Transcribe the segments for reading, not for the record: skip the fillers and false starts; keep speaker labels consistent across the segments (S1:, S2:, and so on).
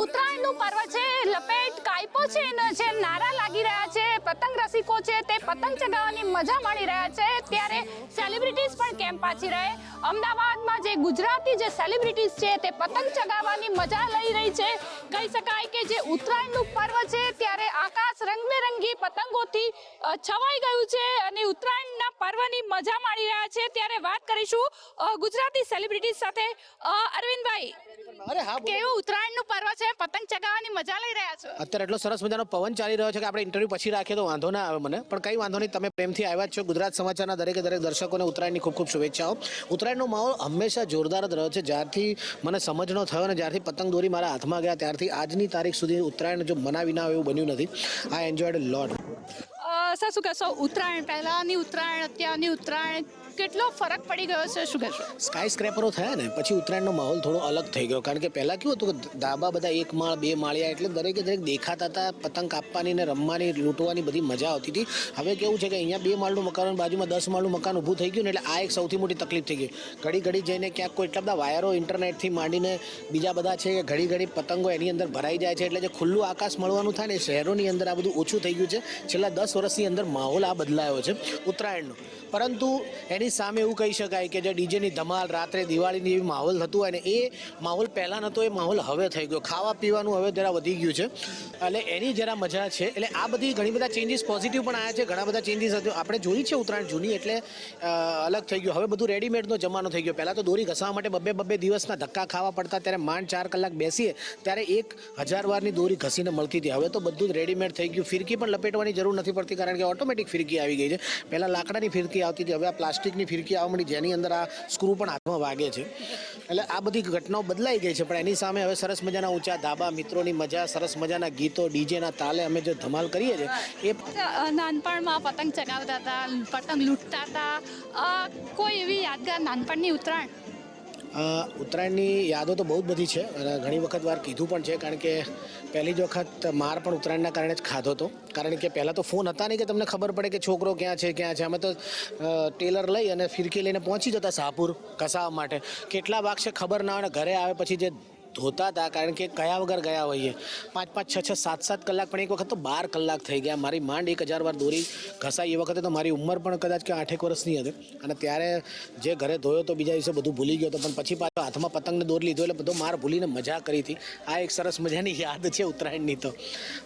S1: ઉત્તરાયણનું પર્વ છે, લપેટ કાયપો છે ને જે નારા લાગી રહ્યા છે, પતંગ રસિકો છે તે પતંગ ચગાવવાની મજા માણી રહ્યા છે. ત્યારે સેલિબ્રિટીઝ પણ કેમ પાછી રહે. અમદાવાદમાં જે ગુજરાતી જે સેલિબ્રિટીઝ છે તે પતંગ ચગાવવાની મજા લઈ રહી છે. કહી શકાય કે જે ઉત્તરાયણનું પર્વ છે ત્યારે આકાશ રંગબેરંગી પતંગોથી છવાઈ ગયું છે અને ઉત્તરાયણના પર્વની મજા માણી રહ્યા છે. ત્યારે વાત કરીશું ગુજરાતી સેલિબ્રિટીઝ સાથે. અરવિંદભાઈ, કેવું ઉત્તરાયણનું પર્વ છે, પતંગ ચગાવવાની મજા લઈ રહ્યા છો?
S2: અત્યારે એટલો સરસ મજાનો પવન ચાલી રહ્યો છે કે આપણે ઇન્ટરવ્યુ પછી રાખીએ તો વાંધો ના આવે મને, પણ કંઈ વાંધો નહીં. તમે પ્રેમથી આવ્યા છો. ગુજરાત સમાચારના દરેક દર્શકોને ઉત્તરાયણની ખૂબ ખૂબ શુભેચ્છાઓ. ઉત્તરાયણનો માહોલ હંમેશા જોરદાર જ રહ્યો છે. જ્યારથી મને સમજનો થયો અને જ્યારથી પતંગ દોરી મારા હાથમાં ગયા ત્યારથી આજની તારીખ સુધી ઉત્તરાયણ જો મનાવી ના હોય એવું બન્યું નથી. આઈ એન્જોયડ અ લોટ.
S1: સર, શું કહેશો? ઉત્તરાયણ પહેલાંની ઉત્તરાયણ અત્યારની ઉત્તરાયણ કેટલો ફરક પડી ગયો છે, શું કહેશો?
S2: સ્કાય સ્ક્રેપરો થયા ને પછી ઉત્તરાયણનો માહોલ થોડો અલગ થઈ ગયો. કારણ કે પહેલાં કેવું હતું કે ધાબા બધા એક માળ બે માળિયા એટલે દરેકે દરેક દેખાતા હતા. પતંગ કાપવાની ને રમવાની લૂંટવાની બધી મજા આવતી હતી. હવે કેવું છે કે અહીંયા 2 માળનું મકાન બાજુમાં 10 માળનું મકાન ઊભું થઈ ગયું ને એટલે આ એક સૌથી મોટી તકલીફ થઈ ગઈ. ઘડી જઈને ક્યાંક કોઈ એટલા બધા વાયરો ઇન્ટરનેટથી માંડીને બીજા બધા છે કે ઘડી પતંગો એની અંદર ભરાઈ જાય છે. એટલે જે ખુલ્લું આકાશ મળવાનું થાય ને શહેરોની અંદર આ બધું ઓછું થઈ ગયું છે. છેલ્લા 10 વર્ષની અંદર માહોલ આ બદલાયો છે ઉત્તરાયણનો. પરંતુ એની સામે એવું કહી શકાય કે જે ડીજેની ધમાલ રાત્રે દિવાળીની એવી માહોલ થતું હોય ને એ માહોલ પહેલાં નહોતો, એ માહોલ હવે થઈ ગયો. ખાવા પીવાનું હવે જરા વધી ગયું છે એટલે એની જરા મજા છે. એટલે આ બધી ઘણી બધા ચેન્જીસ પોઝિટિવ પણ આવ્યા છે. ઘણા બધા ચેન્જીસ આપણે જોઈ છે ઉત્તરાયણ જૂની એટલે અલગ થઈ ગયું. હવે બધું રેડીમેડનો જમાનો થઈ ગયો. પહેલાં તો દોરી ઘસાવા માટે બબ્બે દિવસના ધક્કા ખાવા પડતા. ત્યારે માંડ 4 કલાક બેસીએ ત્યારે 1000 વારની દોરી ઘસીને મળતી હતી. હવે તો બધું જ રેડીમેડ થઈ ગયું. ફિરકી પણ લપેટવાની જરૂર નથી પડતી કારણ કે ઓટોમેટિક ફિરકી આવી ગઈ છે. પહેલાં લાકડાની ફિરકી આવતી હતી, હવે આ પ્લાસ્ટિકની ફિરકી આવવા મળી જેની અંદર આ સ્ક્રૂ પણ હાથમાં વાગે છે. એટલે આ બધી ઘટનાઓ બદલાઈ ગઈ છે. પણ એની સામે હવે સરસ મજાના ઊંચા ધાબા, મિત્રોની મજા, સરસ મજાના ગીતો, ડીજેના તાલે અમે જે ધમાલ કરીએ છીએ એ
S1: નાનપણમાં પતંગ ચગાવતા હતા, પતંગ લૂંટતા હતા. કોઈ એવી યાદગાર નાનપણની ઉત્તરાયણ?
S2: ઉત્તરાયણની યાદો તો બહુ જ બધી છે અને ઘણી વખત વાર કીધું પણ છે. કારણ કે પહેલી જ વખત માર પણ ઉત્તરાયણના કારણે જ ખાધો હતો. કારણ કે પહેલાં તો ફોન હતા નહીં કે તમને ખબર પડે કે છોકરો ક્યાં છે. અમે તો ટેલર લઈ અને ફિરકી લઈને પહોંચી જતા શાહપુર કસાવા માટે. કેટલા વાગશે ખબર ના હોય ને ઘરે આવે પછી જે ધોતા હતા કારણ કે કયા વગર ગયા હોઈએ. 5-5, 6-6, 7-7 કલાક, પણ એક વખત તો 12 કલાક થઈ ગયા. મારી માંડ 1000 વાર દોરી ઘસાઈ. એ વખતે તો મારી ઉંમર પણ કદાચ કે 8 વર્ષની હતી અને ત્યારે જે ઘરે ધોયો તો બીજા દિવસે બધું ભૂલી ગયો હતો. પણ પછી પાછો હાથમાં પતંગને દોરી લીધો એટલે બધો માર ભૂલીને મજા કરી હતી. આ એક સરસ મજાની યાદ છે ઉત્તરાયણની તો.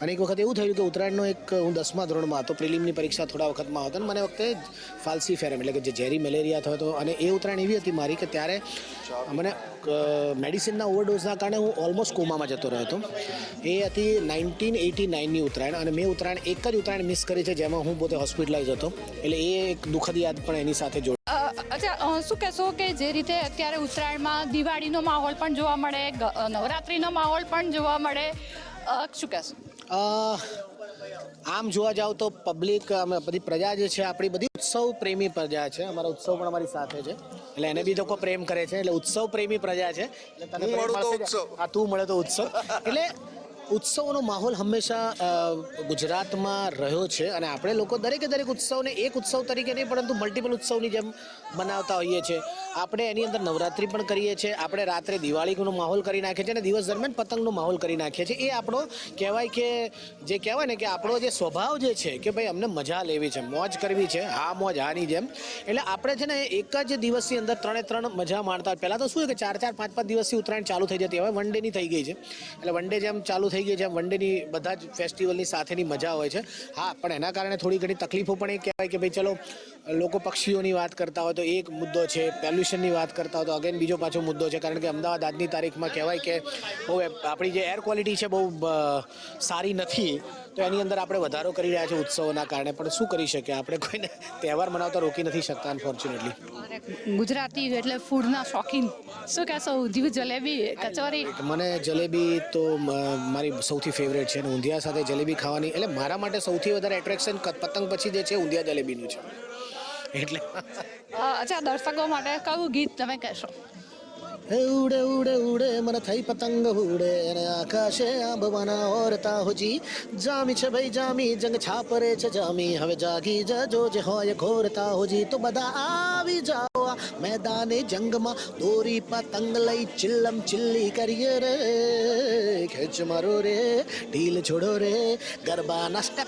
S2: અને એક વખત એવું થયું કે ઉત્તરાયણનો હું 10મા ધોરણમાં હતો, પ્રિલિમની પરીક્ષા થોડા વખતમાં હતો અને મને વખતે ફાલસી ફેરમ એટલે કે જે ઝેરી મેલેરિયા થયો હતો. અને એ ઉત્તરાયણ એવી હતી મારી કે ત્યારે મને મેડિસિનના ઓવરડોઝના કારણે હું ઓલમોસ્ટ કોમામાં જતો રહ્યો હતો. એ હતી 1989ની ઉત્તરાયણ અને મેં ઉત્તરાયણ એક જ ઉત્તરાયણ મિસ કરી છે જેમાં હું પોતે હોસ્પિટલાઇઝ હતો. એટલે એ એક દુઃખદ યાદ પણ એની સાથે
S1: અચ્છા, શું કહેશો કે જે રીતે અત્યારે ઉત્તરાયણમાં દિવાળીનો માહોલ પણ જોવા મળે, નવરાત્રિનો માહોલ પણ જોવા મળે, શું કહેશો?
S2: આમ જોવા જાવ તો પબ્લિક બધી પ્રજા જે છે આપણી બધી ઉત્સવ પ્રેમી પ્રજા છે. અમારા ઉત્સવ પણ અમારી સાથે છે એટલે એને બી લોકો પ્રેમ કરે છે. એટલે ઉત્સવ પ્રેમી પ્રજા છે. એટલે તને તું મળે તો ઉત્સવ. એટલે ઉત્સવનો માહોલ હંમેશા ગુજરાતમાં રહ્યો છે અને આપણે લોકો દરેકે દરેક ઉત્સવને એક ઉત્સવ તરીકે નહીં પરંતુ મલ્ટિપલ ઉત્સવની જેમ બનાવતા હોઈએ છીએ. આપણે એની અંદર નવરાત્રિ પણ કરીએ છીએ, આપણે રાત્રે દિવાળીનો માહોલ કરી નાખીએ છીએ અને દિવસ દરમિયાન પતંગનો માહોલ કરી નાખીએ છીએ. એ આપણો કહેવાય કે જે કહેવાય ને કે આપણો જે સ્વભાવ જે છે કે ભાઈ અમને મજા લેવી છે, મોજ કરવી છે, હા મોજ હાની જેમ. એટલે આપણે છે ને એક જ દિવસની અંદર 3 મજા માણતા હોય. પહેલાં તો શું કે 4-4, 5-5 દિવસથી ઉત્તરાયણ ચાલુ થઈ જતી. હવે વન ડેની થઈ ગઈ છે. એટલે વન ડે જેમ ચાલુ થઈ ગઈ છે વન ડેની બધા જ ફેસ્ટિવલની સાથેની મજા હોય છે. હા, પણ એના કારણે થોડી ઘણી તકલીફો પણ એ કહેવાય કે ભાઈ ચલો લોકો પક્ષીઓની વાત કરતા હોય તો એક મુદ્દો છે, પોલ્યુશનની વાત કરતા હોય તો અગેન બીજો પાછો મુદ્દો છે. કારણ કે અમદાવાદ આજની તારીખમાં કહેવાય કે બહુ આપણી જે એર ક્વોલિટી છે બહુ સારી નથી. તો એની અંદર આપણે વધારો કરી રહ્યા છીએ ઉત્સવોના કારણે. પણ શું કરી શકીએ, આપણે કોઈને તહેવાર મનાવતા રોકી નથી શકતા અનફોર્ચ્યુનેટલી.
S1: ગુજરાતી એટલે ફૂડના શોખીન, શું કહેશો? ઊંધિયું, જલેબી, કચોરી? મને
S2: જલેબી તો મારી સૌથી ફેવરેટ છે અને ઊંધિયા સાથે જલેબી ખાવાની એટલે મારા માટે સૌથી વધારે એટ્રેક્શન પતંગ પછી જે છે ઊંધિયા જલેબીનું છે. એટલે
S1: અચ્છા, દર્શકો માટે કયું ગીત તમે કહેશો?
S2: ઉડે ઉડે ઉડે મને થઈ પતંગ ઉડે અને આકાશે આંબવાના ઓરતા હોજી. જામી છે ભાઈ જામી, જંગ છાપરે છે જામી, હવે જાગી જજો જે હોય ઘોરતા હોજી. તો બધા આવી જાઓ આ મેદાને જંગમાં દોરી પતંગ લઈ ચિલ્લમ ચિલ્લી કરીએ રે ખેંચ મારો રે ઢીલ છોડો રે ગરબાના સ્ટેપ